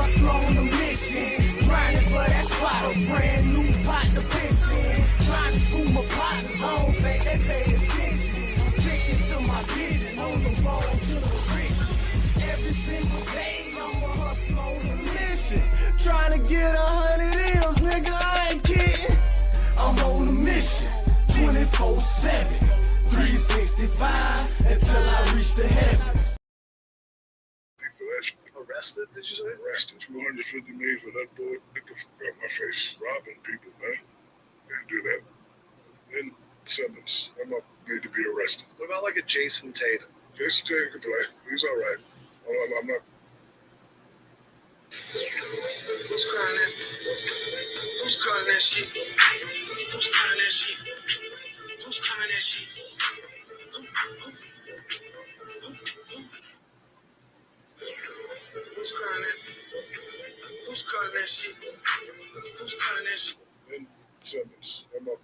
hustle on a mission. Grinding for that spot, a brand new pot to piss in. Trying to school my partners, I don't think they pay attention. I'm sticking to my vision, on the road to the riches. Every single day, I'm a hustle on a mission. Trying to get 100 M's, nigga, I ain't kidding. I'm on a mission, 24/7, 365, until I reach the heavens. Arrested, did you say? Arrested. $250 million for that boy. Get the fuck out my face. Robbing people, man. Can't do that. And Simmons, I'm not made to be arrested. What about like a Jason Tatum? Jason Tatum can play. He's all right. I'm not. Who's calling that? Who's calling that shit? Who's calling that shit? Who's calling that shit? Who's calling that? Who's calling that shit? Who's calling that shit? And Simmons, I'm not.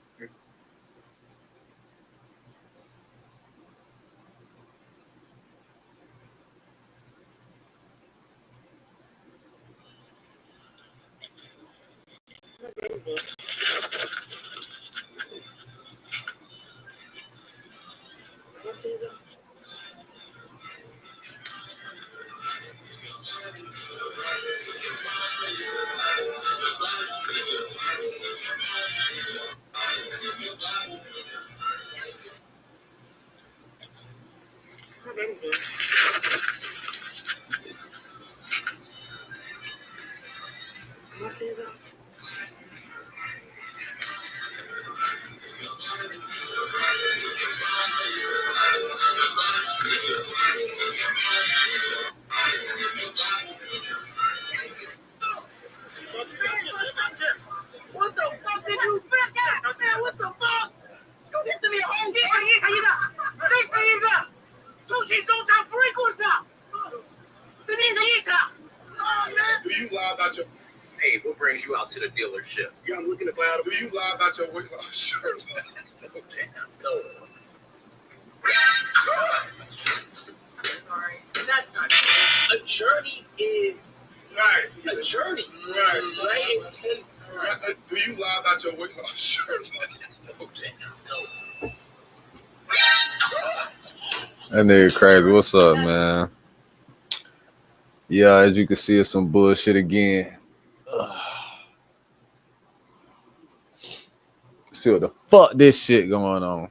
What the fuck did you back out? Man, what the fuck? You get to me home, get me here. This is up. 出去中场不会过场，是面的一场。Oh, man. Do you lie about your? Hey, what brings you out to the dealership? Yeah, I'm looking about. Do you lie about your weight loss? Sure. Okay, no. Sorry, that's not true. A journey is Right. a journey. Right. Right? It takes time. Do you lie about your weight loss? Sure. Okay, no. That nigga crazy. What's up, man? Yeah, as you can see, it's some bullshit again. See what the fuck this shit going on.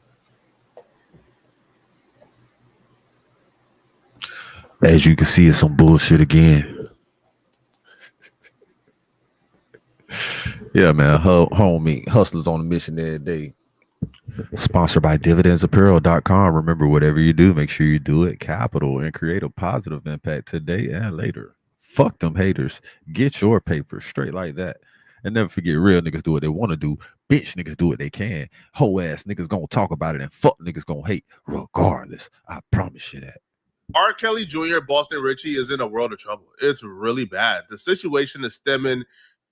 As you can see, it's some bullshit again. Yeah, man. Homie, hustlers on a mission every day. Sponsored by dividendsapparel.com. Remember, whatever you do, make sure you do it capital and create a positive impact today and later. Fuck them haters. Get your paper straight like that. And never forget, real niggas do what they want to do. Bitch niggas do what they can. Hoe ass niggas gonna talk about it and fuck niggas gonna hate regardless. I promise you that. R. Kelly Jr., Boston Richey is in a world of trouble. It's really bad. The situation is stemming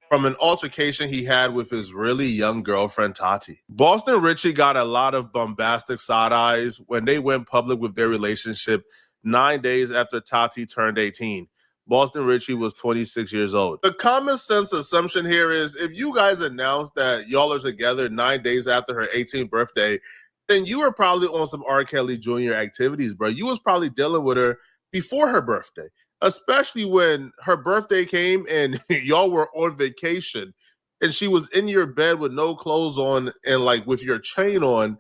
from an altercation he had with his really young girlfriend, Tati. Boston Richey got a lot of bombastic side eyes when they went public with their relationship 9 days after Tati turned 18. Boston Richey was 26 years old. The common sense assumption here is if you guys announced that y'all are together 9 days after her 18th birthday, then you were probably on some R. Kelly Jr. activities, bro. You was probably dealing with her before her birthday, especially when her birthday came and y'all were on vacation and she was in your bed with no clothes on and like with your chain on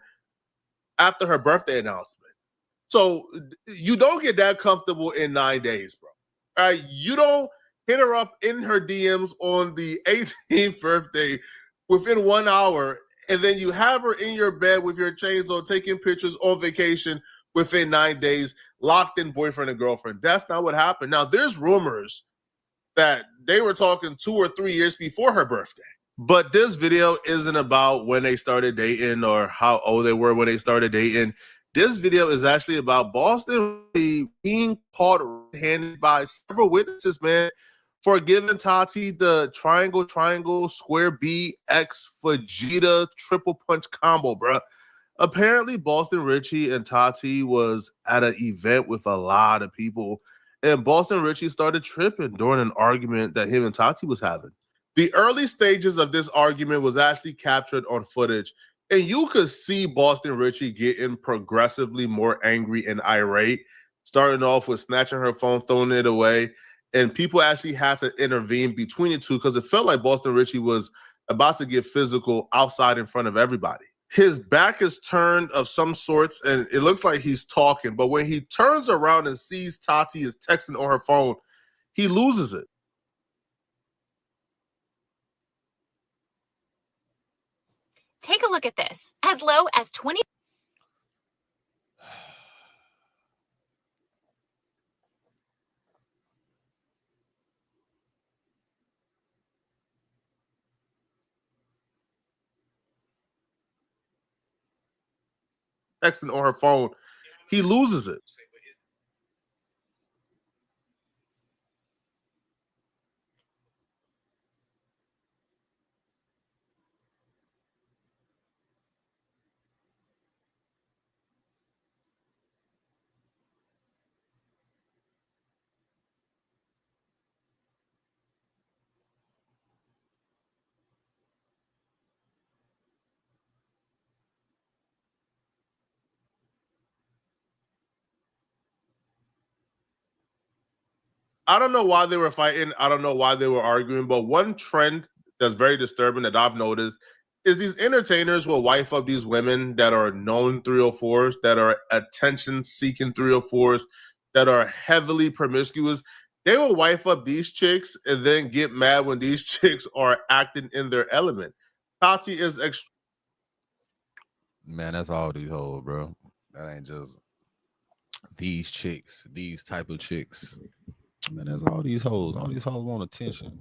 after her birthday announcement. So you don't get that comfortable in 9 days, bro. You don't hit her up in her DMs on the 18th birthday within 1 hour, and then you have her in your bed with your chains on, taking pictures on vacation within 9 days, locked in boyfriend and girlfriend. That's not what happened. Now, there's rumors that they were talking 2 or 3 years before her birthday. But this video isn't about when they started dating or how old they were when they started dating. This video is actually about Boston being caught red-handed by several witnesses, man, for giving Tati the triangle, square B, X, Vegeta, triple punch combo, bro. Apparently, Boston Richey and Tati was at an event with a lot of people, and Boston Richey started tripping during an argument that him and Tati was having. The early stages of this argument was actually captured on footage, and you could see Boston Richey getting progressively more angry and irate, starting off with snatching her phone, throwing it away, and people actually had to intervene between the two because it felt like Boston Richey was about to get physical outside in front of everybody. His back is turned of some sorts, and it looks like he's talking, but when he turns around and sees Tati is texting on her phone, he loses it. Take a look at this. As low as 20. Texting on her phone, he loses it. I don't know why they were fighting. I don't know why they were arguing. But one trend that's very disturbing that I've noticed is these entertainers will wife up these women that are known 304s, that are attention-seeking 304s, that are heavily promiscuous. They will wife up these chicks and then get mad when these chicks are acting in their element. Tati is Man, that's all these hoes, bro. That ain't just these chicks, these type of chicks. Man, that's all these hoes. All these hoes want attention.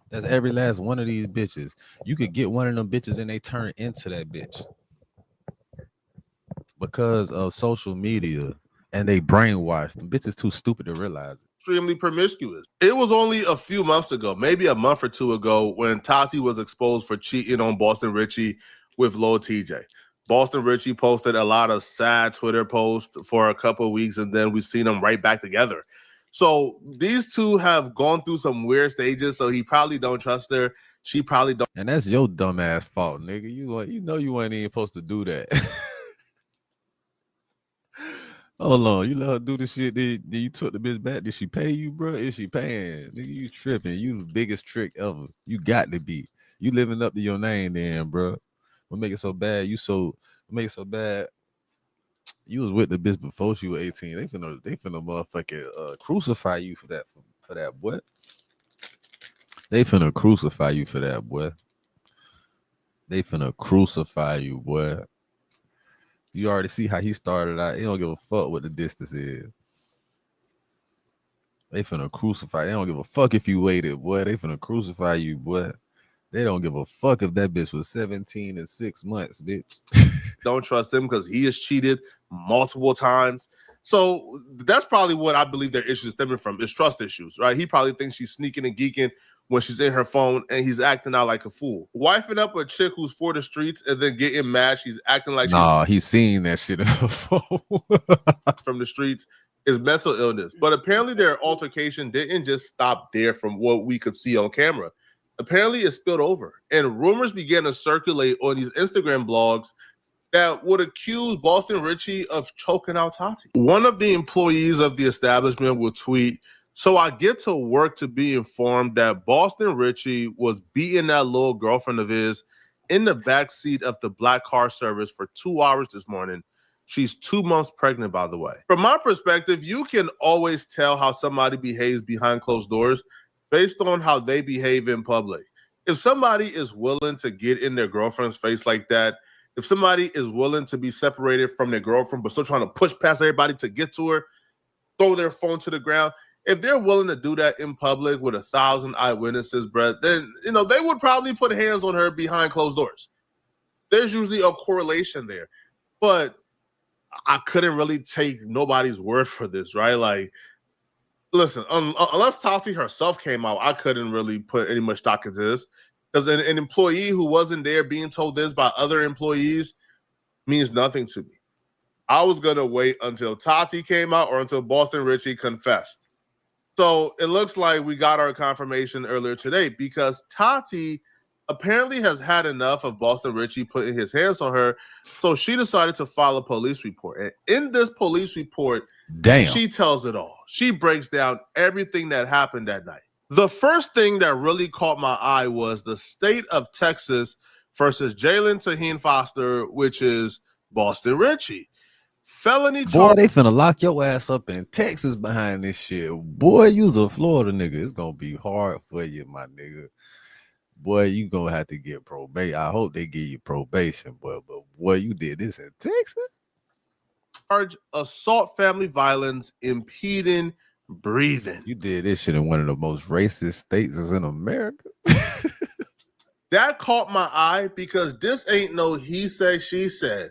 That's every last one of these bitches. You could get one of them bitches and they turn into that bitch because of social media and they brainwashed. Them bitches too stupid to realize it. extremely promiscuous. It was only a few months ago, maybe a month or two ago, when Tati was exposed for cheating on Boston Richey with Lil TJ. Boston Richey posted a lot of sad Twitter posts for a couple of weeks, and then we've seen them right back together. So these two have gone through some weird stages, so he probably don't trust her. She probably don't. And that's your dumb ass fault, nigga. You know you ain't even supposed to do that. Hold on, you let her do the shit. Then you took the bitch back. Did she pay you, bro? Is she paying? Nigga, you tripping. You the biggest trick ever. You got to be. You living up to your name, then, bro. What make it so bad? Make it so bad. You was with the bitch before she was 18. They finna motherfucking crucify you for that, boy. They finna crucify you for that, boy. They finna crucify you, boy. You already see how he started out. He don't give a fuck what the distance is. They finna crucify. They don't give a fuck if you waited, boy. They finna crucify you, boy. They don't give a fuck if that bitch was 17 and 6 months, bitch. Don't trust him because he has cheated multiple times. So that's probably what I believe their issue is stemming from, is trust issues, right? He probably thinks she's sneaking and geeking when she's in her phone, and he's acting out like a fool. Wifing up a chick who's for the streets and then getting mad, she's acting like he's seen that shit in her phone. from the streets is mental illness. But apparently their altercation didn't just stop there from what we could see on camera. Apparently it spilled over, and rumors began to circulate on these Instagram blogs that would accuse Boston Richey of choking out Tati. One of the employees of the establishment would tweet, "So I get to work to be informed that Boston Richey was beating that little girlfriend of his in the back seat of the black car service for 2 hours this morning. She's 2 months pregnant, by the way." From my perspective, you can always tell how somebody behaves behind closed doors based on how they behave in public. If somebody is willing to get in their girlfriend's face like that, if somebody is willing to be separated from their girlfriend but still trying to push past everybody to get to her, throw their phone to the ground, if they're willing to do that in public with 1,000 eyewitnesses, Brett, then they would probably put hands on her behind closed doors. There's usually a correlation there. But I couldn't really take nobody's word for this, right? Like, listen, unless Tati herself came out, I couldn't really put any much stock into this, because an employee who wasn't there being told this by other employees means nothing to me. I was going to wait until Tati came out or until Boston Richey confessed. So it looks like we got our confirmation earlier today because Tati apparently has had enough of Boston Richey putting his hands on her. So she decided to file a police report. And in this police report, she tells it all. She breaks down everything that happened that night. The first thing that really caught my eye was the state of Texas versus Jalen Taheen Foster, which is Boston Richey. Felony Boy, they finna lock your ass up in Texas behind this shit. Boy, you's a Florida nigga. It's gonna be hard for you, my nigga. Boy, you gonna have to get probation. I hope they give you probation, but boy, you did this in Texas? Charge assault, family violence, impeding breathing. You did this shit in one of the most racist states in America. That caught my eye because this ain't no he said, she said.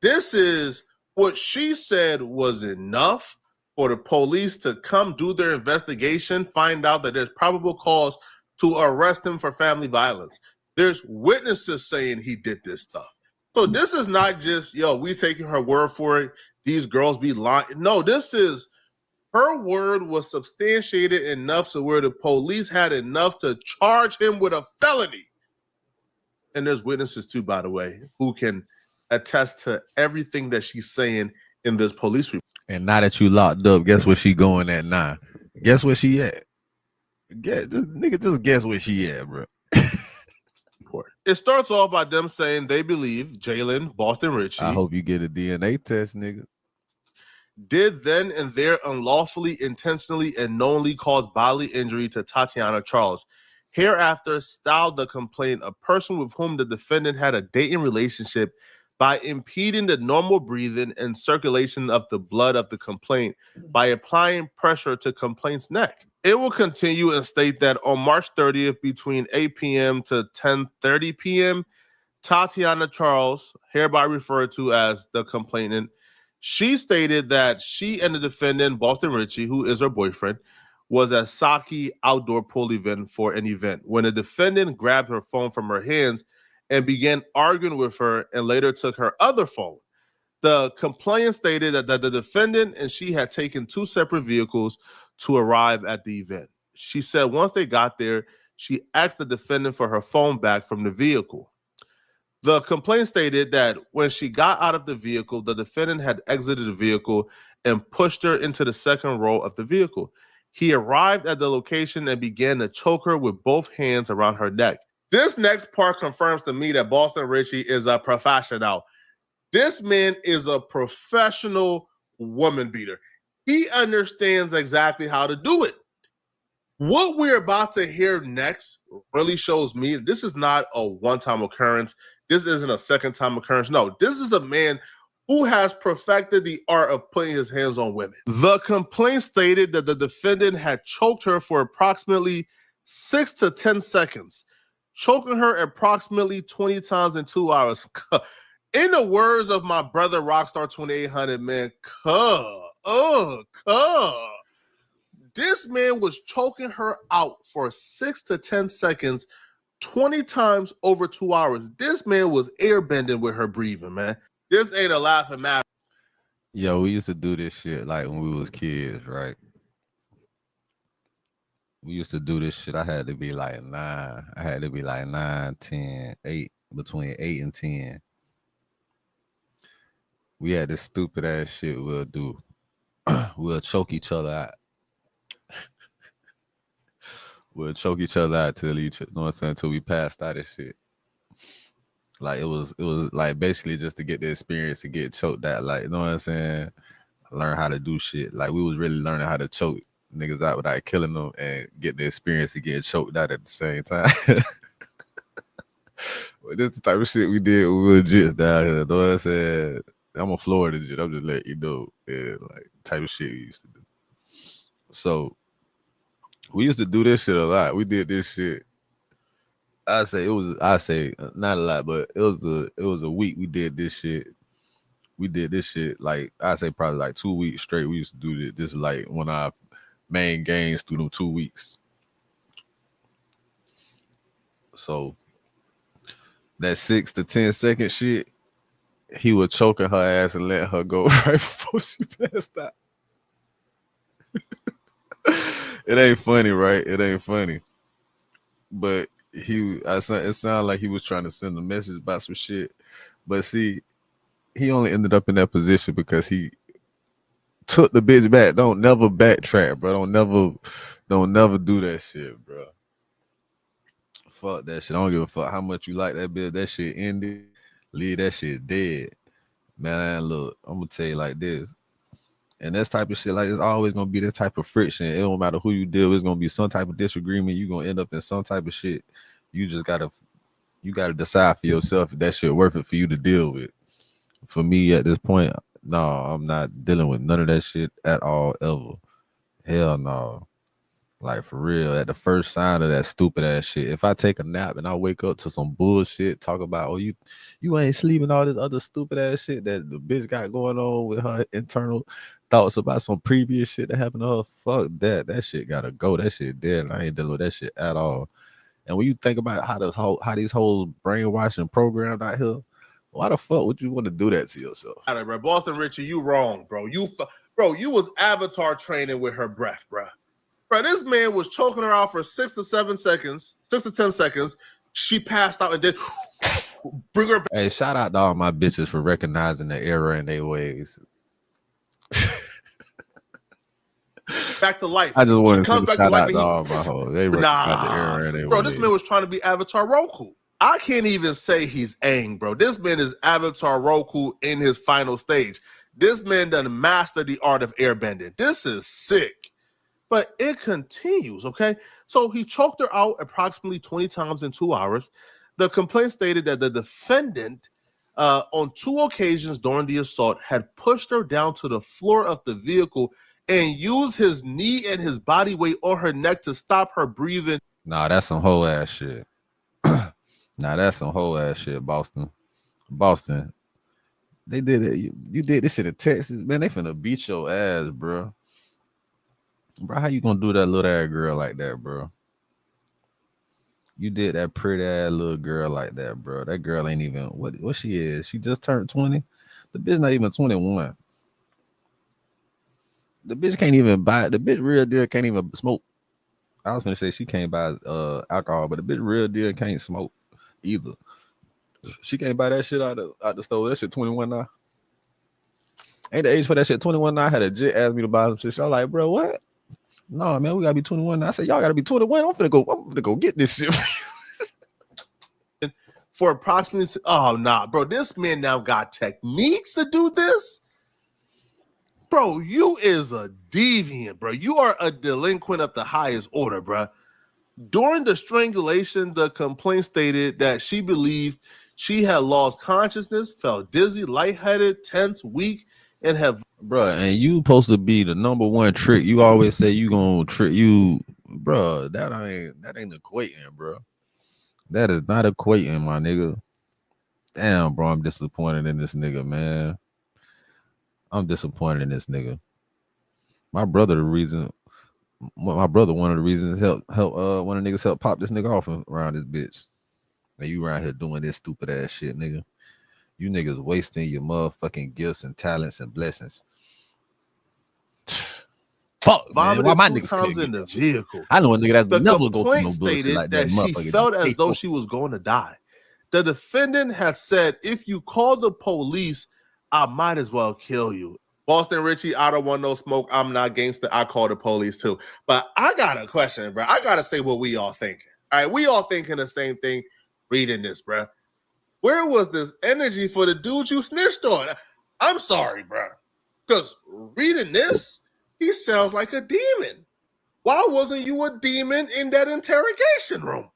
This is what she said was enough for the police to come do their investigation, find out that there's probable cause to arrest him for family violence. There's witnesses saying he did this stuff. So this is not just, we taking her word for it. These girls be lying. No, this is her word was substantiated enough so where the police had enough to charge him with a felony. And there's witnesses too, by the way, who can attest to everything that she's saying in this police report. And now that you locked up, guess where she going at now? Guess where she at? Just guess where she at, bro. It starts off by them saying they believe Jalen, Boston Richey. I hope you get a DNA test, nigga. Did then and there unlawfully, intentionally, and knowingly cause bodily injury to Tatiana Charles. Hereafter styled the complaint a person with whom the defendant had a dating relationship by impeding the normal breathing and circulation of the blood of the complaint by applying pressure to complaint's neck. It will continue and state that on March 30th between 8 p.m. to 10:30 p.m., Tatiana Charles, hereby referred to as the complainant, she stated that she and the defendant, Boston Richey, who is her boyfriend, was at Saki outdoor pool event for an event when the defendant grabbed her phone from her hands and began arguing with her and later took her other phone. The complainant stated that the defendant and she had taken two separate vehicles to arrive at the event. She said once they got there, she asked the defendant for her phone back from the vehicle. The complaint stated that when she got out of the vehicle, the defendant had exited the vehicle and pushed her into the second row of the vehicle. He arrived at the location and began to choke her with both hands around her neck. This next part confirms to me that Boston Richey is a professional. This man is a professional woman beater. He understands exactly how to do it. What we're about to hear next really shows me this is not a one-time occurrence. This isn't a second-time occurrence. No, this is a man who has perfected the art of putting his hands on women. The complaint stated that the defendant had choked her for approximately 6 to 10 seconds, choking her approximately 20 times in 2 hours. In the words of my brother Rockstar 2800, man, this man was choking her out for 6 to 10 seconds, 20 times over 2 hours. This man was airbending with her breathing, man. This ain't a laughing matter. Yo, we used to do this shit like when we was kids, right? We used to do this shit. I had to be like 9. I had to be like 9, 10, 8, between 8 and 10. We had this stupid ass shit we'll do. We'll choke each other out. We'll choke each other out till until we passed out of shit. Like it was like basically just to get the experience to get choked out. Like, you know what I'm saying? Learn how to do shit. Like we was really learning how to choke niggas out without killing them and get the experience to get choked out at the same time. But this is the type of shit we did when we were just down here. You know what I'm saying? I'm a Florida shit. I'm just letting you know. Yeah, like type of shit we used to do. So we used to do this shit a lot. We did this shit. I say not a lot, but it was a week we did this shit. We did this shit like I say probably like 2 weeks straight. We used to do this. This is like one of our main games through them 2 weeks. So that 6 to 10 second shit, he was choking her ass and letting her go right before she passed out. It ain't funny, right? It ain't funny. But it sounded like he was trying to send a message about some shit. But see, he only ended up in that position because he took the bitch back. Don't never backtrack, bro. Don't never do that shit, bro. Fuck that shit. I don't give a fuck how much you like that bitch. That shit ended. Leave that shit dead. Man, look, I'm gonna tell you like this. And this type of shit, like, it's always gonna be this type of friction. It don't matter who you deal with, it's gonna be some type of disagreement. You're gonna end up in some type of shit. You gotta decide for yourself if that shit worth it for you to deal with. For me at this point, no, I'm not dealing with none of that shit at all, ever. Hell no. Like, for real, at the first sign of that stupid ass shit, if I take a nap and I wake up to some bullshit, talk about, oh, you ain't sleeping, all this other stupid ass shit that the bitch got going on with her internal thoughts about some previous shit that happened to her, fuck that. That shit gotta go. That shit dead. And I ain't dealing with that shit at all. And when you think about how these whole brainwashing programmed out here, why the fuck would you want to do that to yourself? All right, bro. Boston Richie, you wrong, bro. You was avatar training with her breath, bro. Bro, this man was choking her out for 6 to 10 seconds. She passed out and then bring her back. Hey, shout out to all my bitches for recognizing the error in their ways. Back to life. I just want to comes say back to shout life out to all my hoes. They recognize the error in their bro, ways. this man was trying to be Avatar Roku. I can't even say he's Aang, bro. This man is Avatar Roku in his final stage. This man done mastered the art of airbending. This is sick. But it continues, okay? So he choked her out approximately 20 times in 2 hours. The complaint stated that the defendant, on 2 occasions during the assault, had pushed her down to the floor of the vehicle and used his knee and his body weight on her neck to stop her breathing. Nah, that's some whole ass shit. Nah, that's some whole ass shit, Boston. They did it. You did this shit in Texas, man. They finna beat your ass, bro. Bro, how you gonna do that little ass girl like that, bro? You did that pretty ass little girl like that, bro. That girl ain't even what she is. She just turned 20. The bitch not even 21. The bitch can't even buy. The bitch real deal can't even smoke. I was gonna say she can't buy alcohol, but the bitch real deal can't smoke either. She can't buy that shit out the store. That shit 21 now. Ain't the age for that shit 21 now. I had a jit ask me to buy some shit. I was like, bro, what? No, man, we gotta be 21 now. I said, y'all gotta be 21. I'm gonna go get this shit for approximately. Oh nah, bro. This man now got techniques to do this. Bro, you is a deviant, bro. You are a delinquent of the highest order, bro. During the strangulation, the complaint stated that she believed she had lost consciousness, felt dizzy, lightheaded, tense, weak, and have. Bro, and you supposed to be the number one trick. You always say you gonna trick you, bro. That ain't equating, bro. That is not equating, my nigga. Damn, bro, I'm disappointed in this nigga, man. I'm disappointed in this nigga. My brother, one of the reasons help one of the niggas help pop this nigga off around this bitch. And you around here doing this stupid ass shit, nigga. You niggas wasting your motherfucking gifts and talents and blessings. Fuck, man. Why my niggas times in the vehicle? I know a nigga that's the never go through no bullshit bullshit like that. She felt as though she was going to die. The defendant had said, "If you call the police, I might as well kill you." Boston Richie, I don't want no smoke. I'm not gangster. I call the police too. But I got a question, bro. I gotta say what we all thinking. All right, we all thinking the same thing. Reading this, bro. Where was this energy for the dude you snitched on? I'm sorry, bro. Because reading this, he sounds like a demon. Why wasn't you a demon in that interrogation room?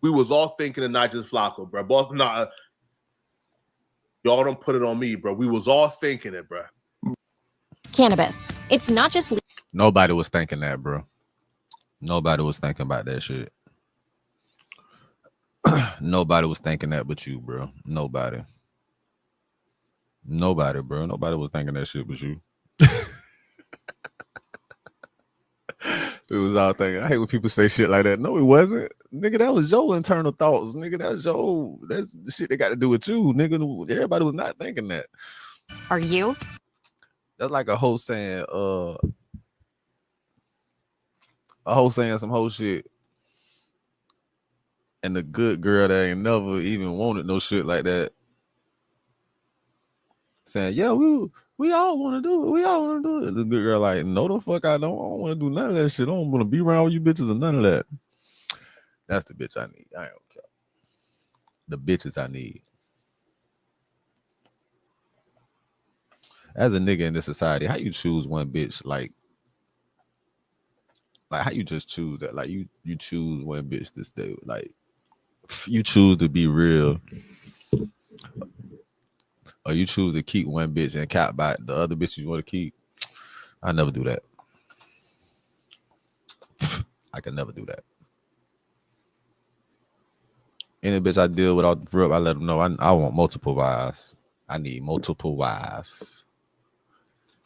We was all thinking and not just Flacco, bro. Boss, nah, y'all don't put it on me, bro. We was all thinking it, bro. Cannabis. It's not just... Nobody was thinking that, bro. Nobody was thinking about that shit. Nobody was thinking that but you, bro. Nobody, bro. Nobody was thinking that shit but you. We was all thinking. I hate when people say shit like that. No, it wasn't, nigga. That was your internal thoughts, nigga. That's the shit they got to do with you, nigga. Everybody was not thinking that. Are you? That's like a hoe saying some whole shit, and the good girl that ain't never even wanted no shit like that, saying, yeah, we all want to do it. We all want to do it. The good girl like, no, the fuck I don't want to do none of that shit. I don't want to be around with you bitches or none of that. That's the bitch I need. I don't care. The bitches I need. As a nigga in this society, how you choose one bitch? Like how you just choose that? Like you choose one bitch this day. Like you choose to be real, or you choose to keep one bitch and cap by the other bitch you want to keep. I never do that. I can never do that. Any bitch I deal with out the rip, I let them know I want multiple wives. I need multiple wives.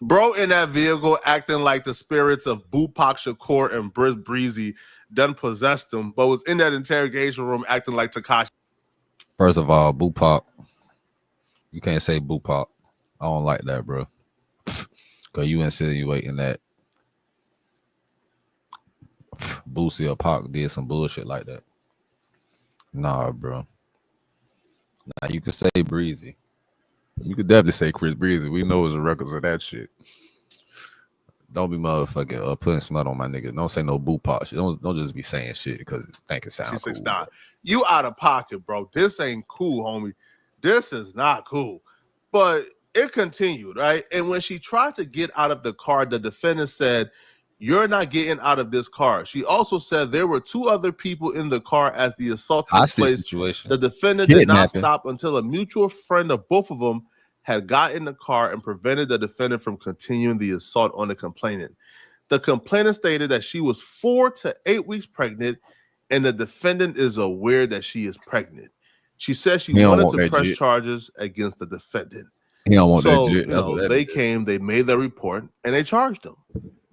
Bro in that vehicle acting like the spirits of Bupak Shakur and Briz Breezy done possessed him, but was in that interrogation room acting like Takashi. First of all, Bupak. You can't say Bupak. I don't like that, bro. Because you insinuating that Boosie or Pac did some bullshit like that. Nah, bro. Now you could say Breezy. You could definitely say Chris Breezy. We know his records of that shit. Don't be motherfucking putting smut on my nigga. Don't say no Bupak shit. Don't just be saying shit because think it sounds cool. Nah, you out of pocket, bro. This ain't cool, homie. This is not cool. But it continued, right? And when she tried to get out of the car, the defendant said, "You're not getting out of this car." She also said there were two other people in the car as the assault took place. Situation. The defendant did not stop until a mutual friend of both of them had got in the car and prevented the defendant from continuing the assault on the complainant. The complainant stated that she was 4 to 8 weeks pregnant, and the defendant is aware that she is pregnant. She says she wanted to press charges against the defendant. He don't want so, that shit. You know, they came, they made their report, and they charged him.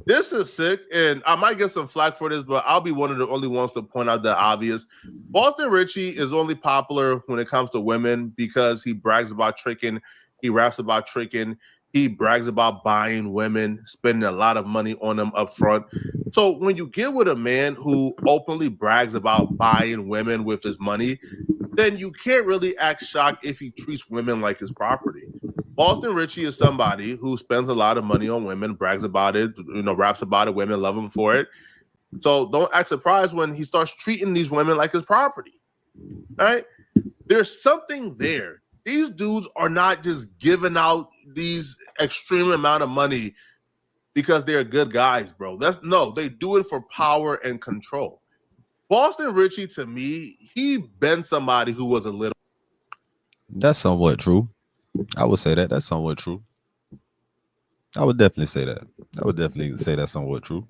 This is sick, and I might get some flack for this, but I'll be one of the only ones to point out the obvious. Boston Richey is only popular when it comes to women because he brags about tricking. He raps about tricking. He brags about buying women, spending a lot of money on them up front. So when you get with a man who openly brags about buying women with his money, then you can't really act shocked if he treats women like his property. Boston Richey is somebody who spends a lot of money on women, brags about it, raps about it, women love him for it. So don't act surprised when he starts treating these women like his property. All right? There's something there. These dudes are not just giving out these extreme amount of money because they're good guys, bro. They do it for power and control. Boston Richey, to me, he been somebody who was a little. That's somewhat true. I would say that. That's somewhat true. I would definitely say that. I would definitely say that's somewhat true.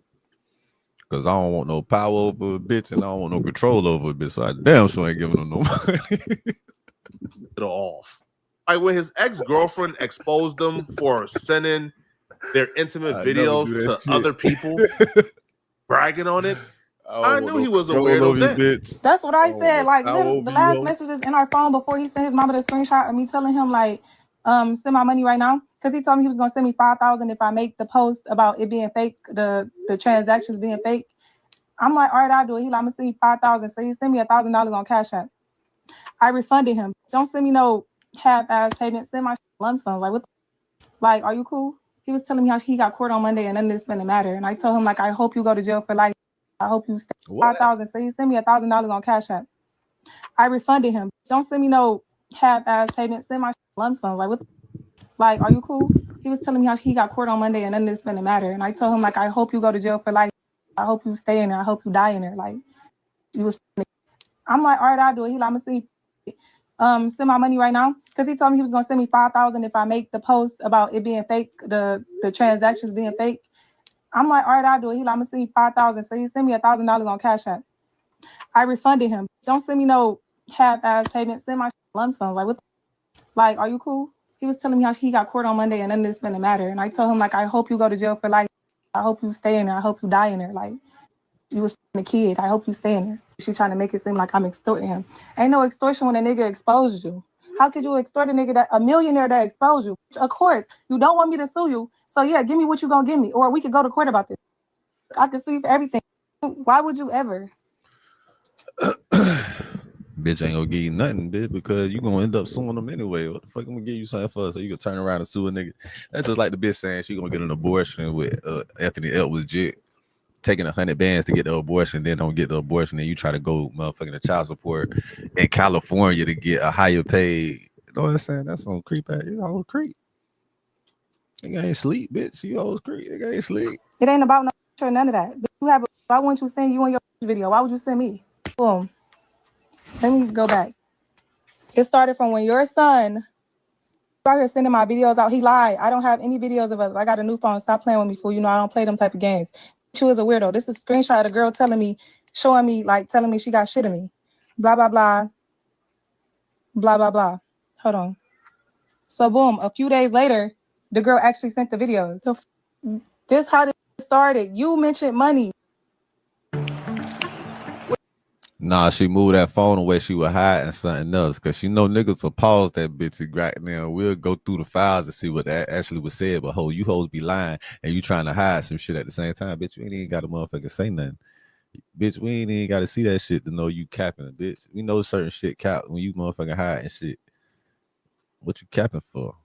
Because I don't want no power over a bitch and I don't want no control over a bitch. So I damn sure ain't giving them no money. Off. Like when his ex-girlfriend exposed them for sending their intimate videos to other people, bragging on it. I knew he was a weirdo then. That's what I said. Like the last messages in our phone before he sent his mama the screenshot of me telling him like, send my money right now. Because he told me he was gonna send me $5,000 if I make the post about it being fake, the transactions being fake. I'm like, all right, I'll do it. He like, I'm gonna send you $5,000. So he sent me $1,000 on Cash App. I refunded him. Don't send me no half-ass payment. Send my lump sum. Like, what? Like, are you cool? He was telling me how he got court on Monday and none of this gonna matter. And I told him like, I hope you go to jail for life. I hope you stay. $5,000. So he sent me $1,000 on Cash App. I refunded him. Don't send me no half-ass payment. Send my lump sum. Like, what? Like, are you cool? He was telling me how he got court on Monday and none of this gonna matter. And I told him like, I hope you go to jail for life. I hope you stay in there. I hope you die in there. Like, he was. I'm like, all right, I'll do it. He like, I'm gonna see. Send my money right now. Because he told me he was gonna send me $5,000 if I make the post about it being fake, the transactions being fake. I'm like, all right, I'll do it. He like, I'm gonna send you $5,000. So he sent me $1,000 on Cash App. I refunded him. Don't send me no half-ass payment. Send my lump sum. Like, what? Like, are you cool? He was telling me how he got court on Monday and none of this gonna matter. And I told him like, I hope you go to jail for life. I hope you stay in there. I hope you die in there. Like, You was a kid. I hope you staying there. She trying to make it seem like I'm extorting him. Ain't no extortion when a nigga exposed you. How could you extort a nigga, a millionaire that exposed you? Of course, you don't want me to sue you. So yeah, give me what you gonna give me. Or we could go to court about this. I can sue you for everything. Why would you ever? Bitch ain't gonna give you nothing, bitch, because you gonna end up suing them anyway. What the fuck I'm gonna give you something for? So you can turn around and sue a nigga. That's just like the bitch saying she gonna get an abortion with Anthony Edwards jit, taking 100 bands to get the abortion, then don't get the abortion, and you try to go motherfucking to child support in California to get a higher paid. You know what I'm saying? That's on creep at you always creep. Nigga ain't sleep, bitch. You always creep. Nigga ain't sleep. It ain't about no or none of that. You have. Why wouldn't you send you on your video? Why would you send me? Boom. Let me go back. It started from when your son out here sending my videos out. He lied. I don't have any videos of us. I got a new phone. Stop playing with me, fool. You know I don't play them type of games. You is a weirdo. This is a screenshot of the girl telling me, showing me, like telling me she got shit in me. Blah, blah, blah. Blah, blah, blah. Hold on. So boom, a few days later, the girl actually sent the video. This how this started. You mentioned money. Nah, she moved that phone away. She was hiding something else because she know niggas will pause that bitch right now. We'll go through the files and see what that actually was said. But you hoes be lying and you trying to hide some shit at the same time. Bitch, you ain't even got to motherfucking say nothing. Bitch, we ain't even got to see that shit to know you capping, bitch. We know certain shit cap when you motherfucking hiding shit. What you capping for?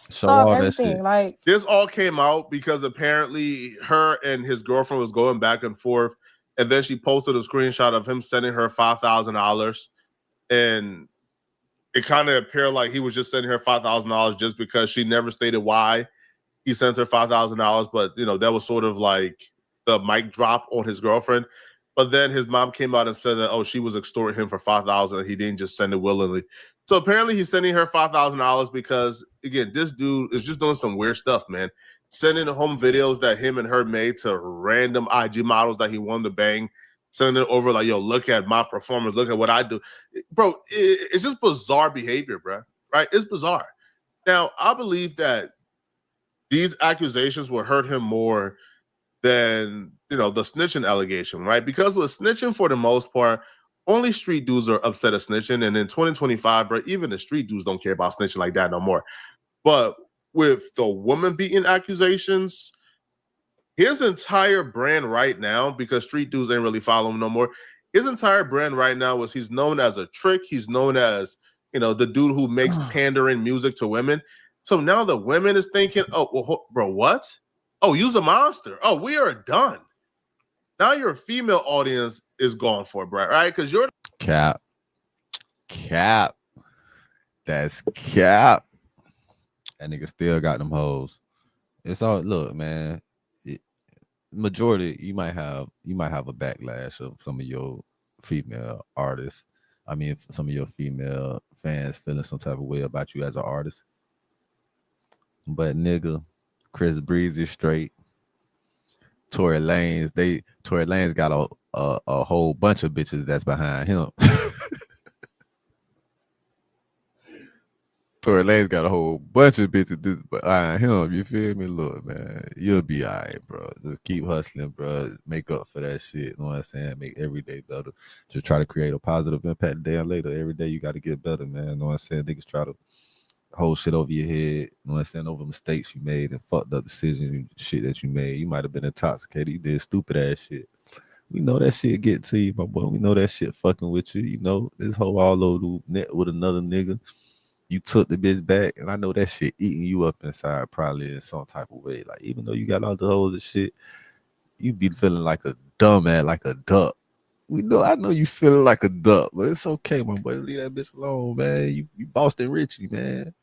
Show all that shit. Like this all came out because apparently her and his girlfriend was going back and forth. And then she posted a screenshot of him sending her $5,000. And it kind of appeared like he was just sending her $5,000 just because she never stated why he sent her $5,000. But, you know, that was sort of like the mic drop on his girlfriend. But then his mom came out and said that, oh, she was extorting him for $5,000 and he didn't just send it willingly. So apparently he's sending her $5,000 because, again, this dude is just doing some weird stuff, man. Sending home videos that him and her made to random IG models that he wanted to bang, sending it over like, yo, look at my performance, look at what I do. Bro, it's just bizarre behavior, bro, right? It's bizarre. Now, I believe that these accusations will hurt him more than, you know, the snitching allegation, right? Because with snitching, for the most part, only street dudes are upset at snitching. And in 2025, bro, even the street dudes don't care about snitching like that no more. But with the woman beating accusations, his entire brand right now, because street dudes ain't really follow him no more, his entire brand right now was he's known as a trick. He's known as, you know, the dude who makes pandering music to women. So now the women is thinking, oh, well, bro, what? Oh, you's a monster. Oh, we are done. Now your female audience is gone for it, right? Because you're cap. That's cap. That nigga still got them hoes. It's all, look, man. Majority, you might have a backlash of some of your female artists. I mean, some of your female fans feeling some type of way about you as an artist. But nigga, Chris Breezy straight. Tory Lanez got a whole bunch of bitches that's behind him. Tory Lanez got a whole bunch of bitches behind him. You feel me? Look, man, you'll be all right, bro. Just keep hustling, bro. Make up for that shit. You know what I'm saying? Make every day better. Just try to create a positive impact a day and later. Every day you got to get better, man. You know what I'm saying? Niggas try to hold shit over your head. You know what I'm saying? Over mistakes you made and fucked up decisions, shit that you made. You might have been intoxicated. You did stupid ass shit. We know that shit get to you, my boy. We know that shit fucking with you. You know, this whole all over net with another nigga. You took the bitch back, and I know that shit eating you up inside probably in some type of way. Like, even though you got all the hoes and shit, you be feeling like a dumbass, like a duck. I know you feeling like a duck, but it's okay, my boy. Leave that bitch alone, man. You Boston Richie, man.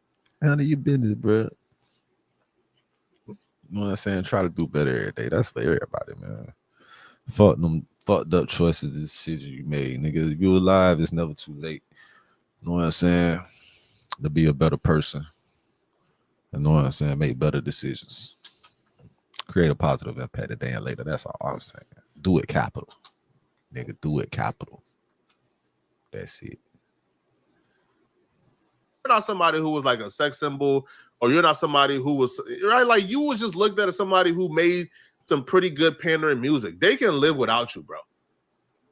Handle your business, bro. You know what I'm saying? Try to do better every day. That's for everybody, man. Fuck them fucked up choices and shit you made, nigga. If you're alive, it's never too late. You know what I'm saying? To be a better person. You know what I'm saying? Make better decisions. Create a positive impact a day and later. That's all I'm saying. Do it capital. Nigga, do it capital. That's it. You're not somebody who was like a sex symbol, or you're not somebody who was, right? Like, you was just looked at as somebody who made some pretty good pandering music. They can live without you, bro.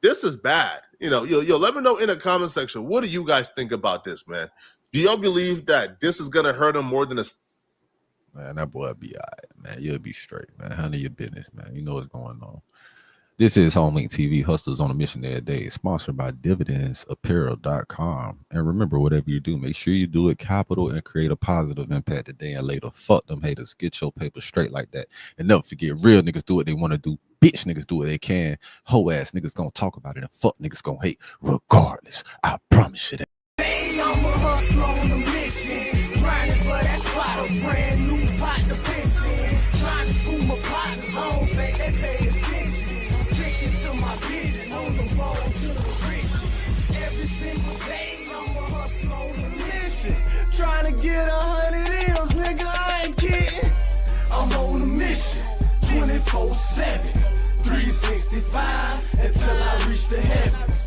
This is bad. You know, yo, let me know in the comment section. What do you guys think about this, man? Do y'all believe that this is gonna hurt them more than a? Man, that boy be all right, man. You'll be straight, man. Handle your business, man. You know what's going on. This is HomeLink TV, Hustlers on a Mission every day, sponsored by DividendsApparel.com. And remember, whatever you do, make sure you do it capital and create a positive impact today and later. Fuck them haters. Get your paper straight like that. And never forget, real niggas do what they want to do. Bitch niggas do what they can. Hoe ass niggas gonna talk about it and fuck niggas gonna hate regardless. I promise you that. Hey, I'm a hustler on a mission. Grinding for that spot, a brand new pot to piss in. Trying to school my partners, I don't think they pay attention. Sticking to my vision on the road to the riches. Every single day, I'm a hustler on a mission. Trying to get 100 M's, nigga, I ain't kidding. I'm on a mission, 24/7, 365 until I reach the heavens.